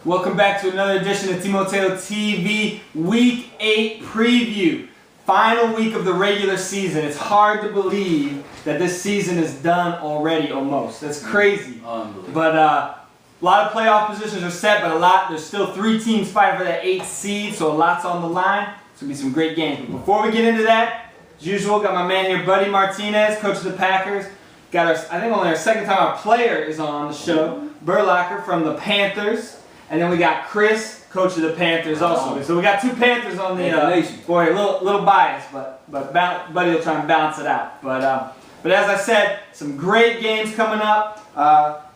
Welcome back to another edition of Timoteo TV Week 8 preview. Final week of the regular season. It's hard to believe that this season is done already almost. That's crazy. Unbelievable. But a lot of playoff positions are set, but there's still 3 teams fighting for that 8th seed, so a lot's on the line. It's going to be some great games. But before we get into that, as usual, got my man here, Buddy Martinez, coach of the Packers. Got our, I think only our second time our player is on the show, Burlacher from the Panthers. And then we got Chris, coach of the Panthers also. So we got 2 Panthers on the boy, a little biased, but Buddy will try and balance it out. But as I said, some great games coming up,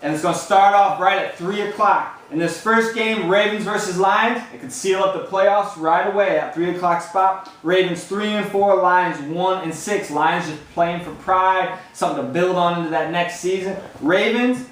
and it's going to start off right at 3 o'clock. In this first game, Ravens versus Lions, it could seal up the playoffs right away at 3 o'clock spot. Ravens 3-4, Lions 1-6. Lions just playing for pride, something to build on into that next season. Ravens,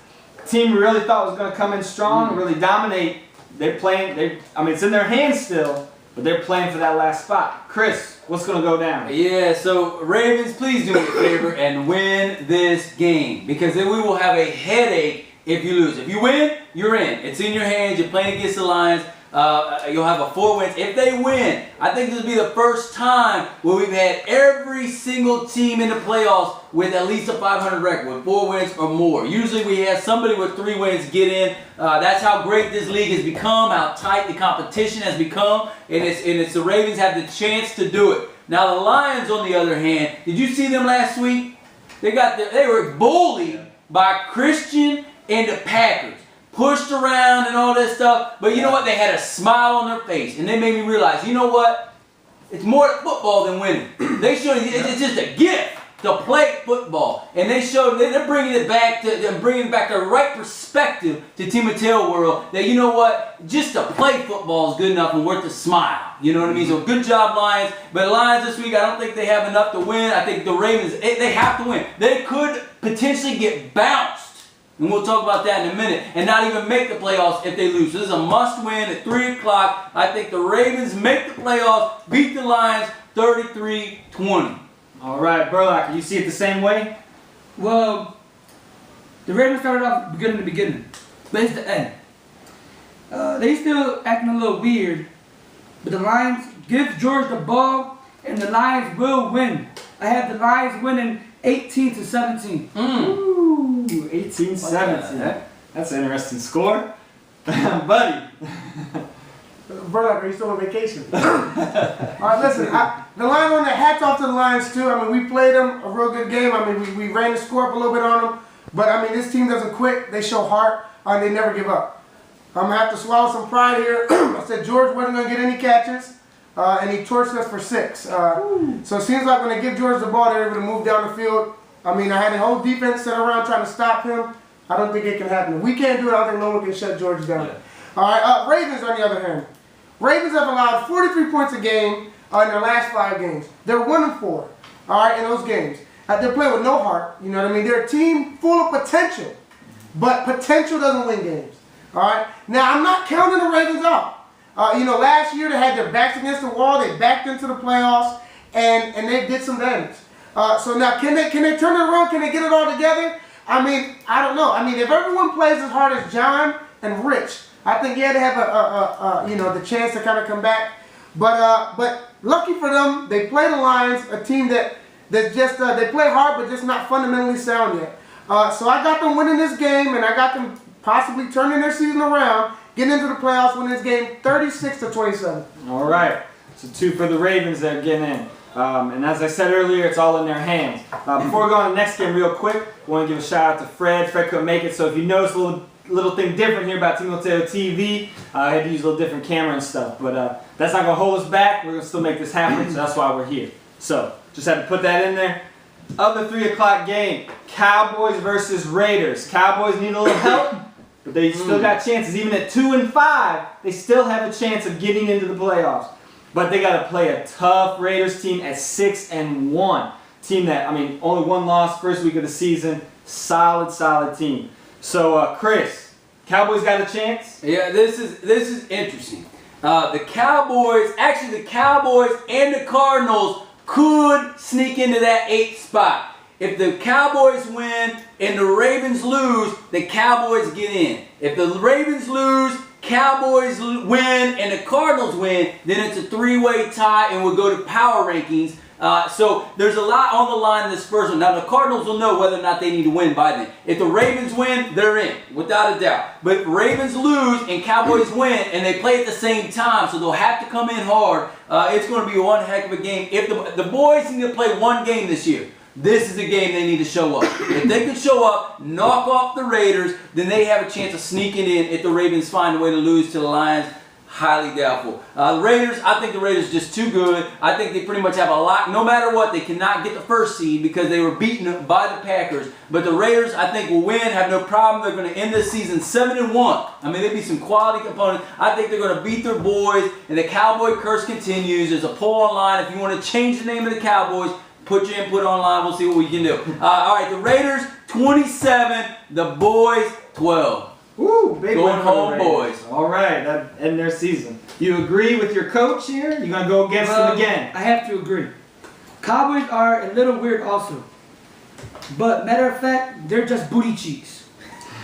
team we really thought was going to come in strong and really dominate. They're playing, I mean, it's in their hands still, but they're playing for that last spot. Chris, what's going to go down? Yeah, so Ravens, please do me a favor and win this game, because then we will have a headache if you lose. If you win, you're in. It's in your hands. You're playing against the Lions. You'll have a 4 wins. If they win, I think this will be the first time where we've had every single team in the playoffs with at least a 500 record, with 4 wins or more. Usually we have somebody with 3 wins get in. That's how great this league has become, how tight the competition has become, and it's the Ravens have the chance to do it. Now the Lions, on the other hand, did you see them last week? They were bullied by Christian and the Packers. Pushed around and all this stuff, but you know what? They had a smile on their face, and they made me realize, you know what? It's more football than winning. They showed it's just a gift to play football, and they're bringing it back to the right perspective to Timoteo world. That you know what? Just to play football is good enough and worth a smile. You know what I mean? So good job, Lions. But Lions this week, I don't think they have enough to win. I think the Ravens, they have to win. They could potentially get bounced. And we'll talk about that in a minute. And not even make the playoffs if they lose. So this is a must-win at 3 o'clock. I think the Ravens make the playoffs, beat the Lions 33-20. All right, Burlacher, you see it the same way? Well, the Ravens started off good in the beginning, but it's the end. They still acting a little weird, but the Lions give George the ball, and the Lions will win. I have the Lions winning 18-17. Ooh, 18-17. That's an interesting score. Buddy. Burlacher, are you still on vacation? All right, listen. The Lions on their hats off to the Lions too. I mean, we played them a real good game. I mean, we ran the score up a little bit on them. But I mean, this team doesn't quit. They show heart. They never give up. I'm gonna have to swallow some pride here. I said George wasn't gonna get any catches, and he torched us for 6. So it seems like when they give George the ball, they're able to move down the field. I mean, I had the whole defense sit around trying to stop him. I don't think it can happen. If we can't do it, I don't think no one can shut George down. Yeah. All right, Ravens on the other hand. Ravens have allowed 43 points a game in their last 5 games. They're 1-4, all right, in those games. They're playing with no heart, you know what I mean? They're a team full of potential, but potential doesn't win games, all right? Now, I'm not counting the Ravens out. You know, last year they had their backs against the wall. They backed into the playoffs, and they did some damage. So now, can they turn it around? Can they get it all together? I mean, I don't know. I mean, if everyone plays as hard as John and Rich, I think they have you know, the chance to kind of come back. But lucky for them, they play the Lions, a team that just they play hard but just not fundamentally sound yet. So I got them winning this game, and I got them possibly turning their season around, getting into the playoffs, winning this game 36-27. All right, so 2 for the Ravens that are getting in. And as I said earlier, it's all in their hands. Before we go on to the next game real quick, I want to give a shout out to Fred. Fred couldn't make it, so if you notice a little thing different here about Timoteo TV, I had to use a little different camera and stuff. But that's not going to hold us back. We're going to still make this happen, so that's why we're here. So, just had to put that in there. Other 3 o'clock game, Cowboys versus Raiders. Cowboys need a little help, but they still got chances. Even at 2-5, they still have a chance of getting into the playoffs. But they got to play a tough Raiders team at 6-1. Team that, I mean, only 1 loss first week of the season. Solid team. So, Chris, Cowboys got a chance? Yeah, this is interesting. The Cowboys and the Cardinals could sneak into that 8th spot. If the Cowboys win and the Ravens lose, the Cowboys get in. If the Ravens lose, Cowboys win and the Cardinals win, then it's a three-way tie and we'll go to power rankings. So there's a lot on the line in this first one. Now the Cardinals will know whether or not they need to win by then. If the Ravens win, they're in, without a doubt. But if Ravens lose and Cowboys win, and they play at the same time, so they'll have to come in hard, it's going to be one heck of a game. If the boys need to play one game this year, this is the game they need to show up. If they can show up, knock off the Raiders, then they have a chance of sneaking in if the Ravens find a way to lose to the Lions. Highly doubtful. The Raiders, I think the Raiders are just too good. I think they pretty much have a lot. No matter what, they cannot get the first seed because they were beaten by the Packers. But the Raiders, I think, will win, have no problem. They're going to end this season 7-1. I mean, there'll be some quality components. I think they're going to beat their boys, and the Cowboy curse continues. There's a poll online. If you want to change the name of the Cowboys, put your input online. We'll see what we can do. All right, the Raiders, 27. The boys, 12. Ooh, big Going win for the home, Raiders. boys. All right, that end their season. You agree with your coach here? You're going to go against him again? I have to agree. Cowboys are a little weird also. But matter of fact, they're just booty cheeks.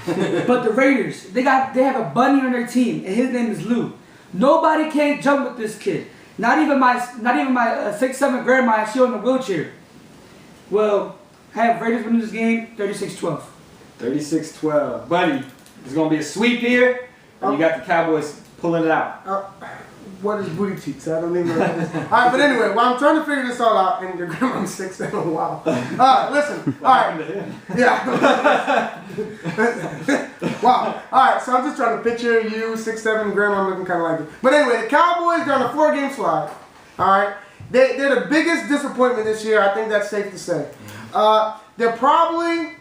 But the Raiders, they have a bunny on their team, and his name is Lou. Nobody can jump with this kid. Not even my 6'7" grandma, she on the wheelchair. Well, I have Raiders winning this game 36-12. 36-12. Buddy, it's going to be a sweep here, and you got the Cowboys pulling it out. What is booty cheeks? I don't even know what that is. Alright, but anyway, while I'm trying to figure this all out, and your grandma's 6'7", wow. Listen, alright. Yeah. Wow. Alright, so I'm just trying to picture you, 6'7", grandma looking kind of like you. But anyway, the Cowboys, they're on a 4-game slide. Alright. They're the biggest disappointment this year. I think that's safe to say. They're probably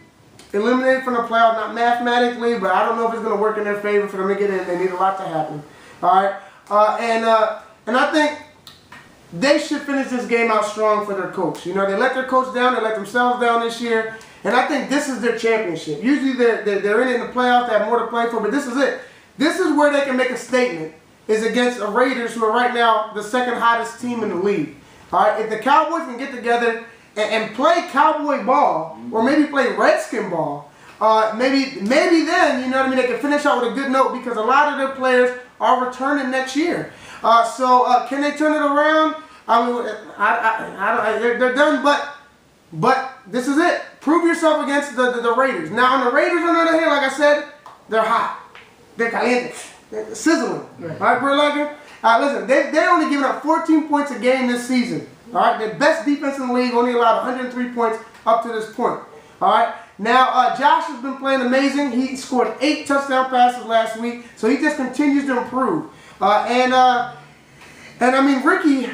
eliminated from the playoff, not mathematically, but I don't know if it's going to work in their favor for them to get in. They need a lot to happen. Alright. And I think they should finish this game out strong for their coach. You know, they let their coach down, they let themselves down this year, and I think this is their championship. Usually they're in it in the playoffs, they have more to play for, but this is it. This is where they can make a statement, is against the Raiders, who are right now the second hottest team in the league. All right, if the Cowboys can get together and play Cowboy ball, or maybe play Redskin ball, maybe then, you know what I mean, they can finish out with a good note, because a lot of their players are returning next year. So can they turn it around? I mean, they're done, but this is it. Prove yourself against the Raiders. Now, on the Raiders, on the other hand, like I said, they're hot. They're caliente. They're sizzling. Right. All right, Burlager? Listen, they're only giving up 14 points a game this season. All right, their best defense in the league, only allowed 103 points up to this point. All right. Now, Josh has been playing amazing. He scored 8 touchdown passes last week, so he just continues to improve. And I mean, Ricky,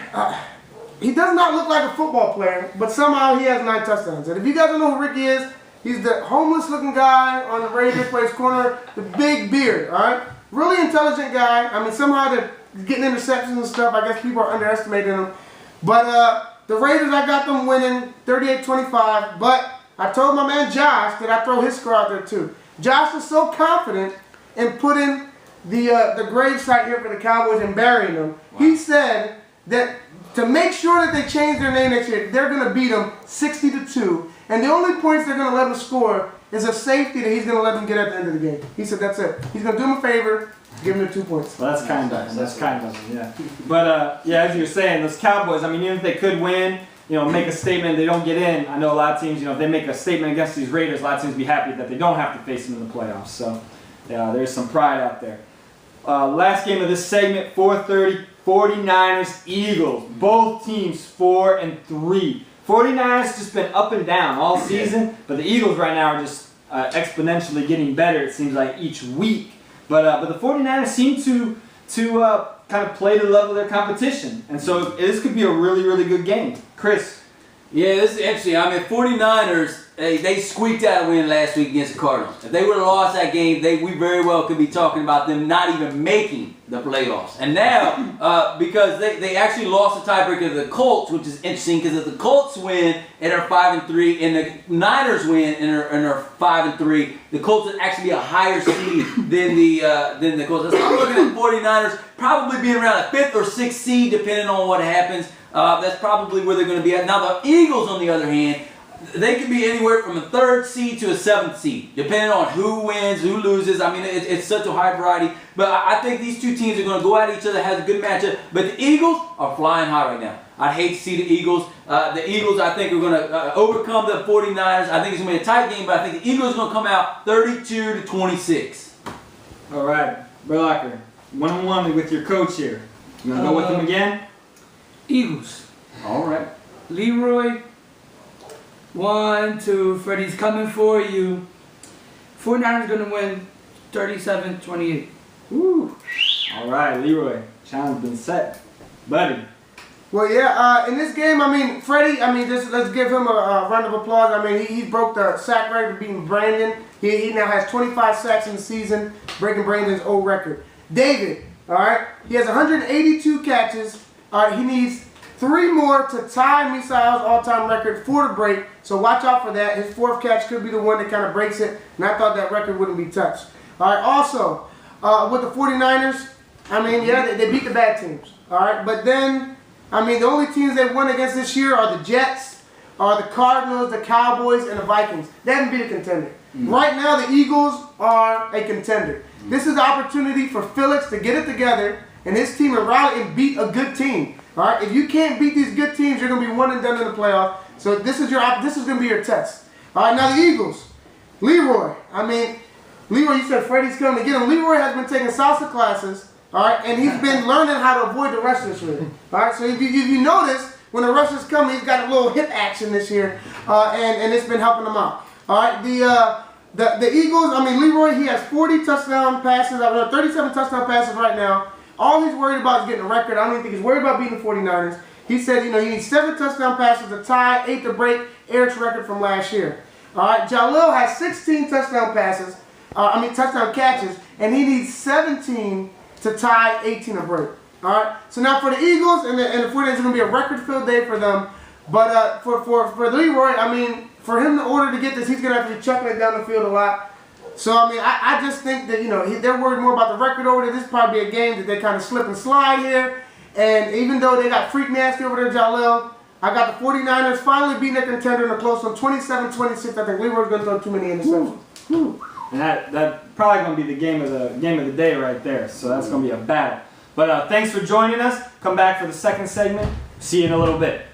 he does not look like a football player, but somehow he has 9 touchdowns. And if you guys don't know who Ricky is, he's the homeless-looking guy on the Raiders, plays corner, the big beard. All right, really intelligent guy. I mean, somehow they're getting interceptions and stuff. I guess people are underestimating him. But the Raiders, I got them winning 38-25, but I told my man Josh that I throw his score out there too. Josh is so confident in putting the gravesite here for the Cowboys and burying them. Wow. He said that to make sure that they change their name next year, they're going to beat them 60-2. And the only points they're going to let them score is a safety that he's going to let them get at the end of the game. He said that's it. He's going to do them a favor, give them the 2 points. Well, that's kind of That's kind of yeah. But yeah, as you were saying, those Cowboys, I mean, even if they could win, you know, make a statement, they don't get in. I know a lot of teams, you know, if they make a statement against these Raiders, a lot of teams be happy that they don't have to face them in the playoffs. So, yeah, there's some pride out there. Last game of this segment, 4:30, 49ers, Eagles. Both teams 4-3. 49ers just been up and down all season, but the Eagles right now are just exponentially getting better, it seems like, each week. But the 49ers seem to kind of play to the level of their competition. And so this could be a really, really good game. Chris. Yeah, this is interesting. I mean, 49ers, they squeaked out a win last week against the Cardinals. If they would have lost that game, we very well could be talking about them not even making the playoffs. And now, because they actually lost the tiebreaker to the Colts, which is interesting, because if the Colts win and are 5-3, and the Niners win and are 5-3, the Colts would actually be a higher seed than the Colts. So I'm looking at 49ers probably being around a 5th or 6th seed, depending on what happens. That's probably where they're going to be at. Now, the Eagles, on the other hand, they could be anywhere from a 3rd seed to a 7th seed, depending on who wins, who loses. I mean, it's such a high variety. But I think these two teams are going to go at each other, has a good matchup. But the Eagles are flying high right now. I hate to see the Eagles. The Eagles, I think, are going to overcome the 49ers. I think it's going to be a tight game, but I think the Eagles are going to come out 32-26. All right, Berlacher, 1-on-1 with your coach here. You want to go with him again? Eagles. All right. Leroy. 1, 2. Freddie's coming for you. 49ers going to win 37-28. Woo. All right, Leroy. Challenge been set. Buddy. Well, yeah, in this game, I mean, Freddie, just let's give him a round of applause. I mean, he broke the sack record beating Brandon. He now has 25 sacks in the season, breaking Brandon's old record. David, all right, he has 182 catches. All right, he needs 3 more to tie Misael's all-time record for the break. So watch out for that. His 4th catch could be the one that kind of breaks it, and I thought that record wouldn't be touched. All right, also, with the 49ers, I mean, yeah, they beat the bad teams. All right, but then, I mean, the only teams they've won against this year are the Jets, are the Cardinals, the Cowboys, and the Vikings. They haven't beat a contender. Right now, the Eagles are a contender. This is the opportunity for Felix to get it together and his team and rally and beat a good team. All right, if you can't beat these good teams, you're going to be one and done in the playoff. So this is going to be your test. All right, now the Eagles. Leroy. I mean, Leroy, you said Freddie's coming to get him. Leroy has been taking salsa classes. All right, and he's been learning how to avoid the rushers here. All right, so if you notice, when the rushers come, he's got a little hip action this year, and it's been helping him out. All right, the Eagles, I mean, Leroy, he has 40 touchdown passes, 37 touchdown passes right now. All he's worried about is getting a record. I don't even think he's worried about beating the 49ers. He said, he needs 7 touchdown passes to tie, 8 to break Eric's record from last year. All right, Jalil has 16 touchdown passes, touchdown catches, and he needs 17 to tie, 18 to break. All right, so now for the Eagles and the 49ers, it's going to be a record-filled day for them. But for Leroy, I mean, for him, in order to get this, he's going to have to be chucking it down the field a lot. So, I mean, I just think that, they're worried more about the record over there. This is probably a game that they kind of slip and slide here. And even though they got freak nasty over there, Jalil, I got the 49ers finally beating their contender in a close one, 27-26. I think Leroy's going to throw too many interceptions. And that probably going to be the game of the day right there. So that's going to be a battle. But thanks for joining us. Come back for the second segment. See you in a little bit.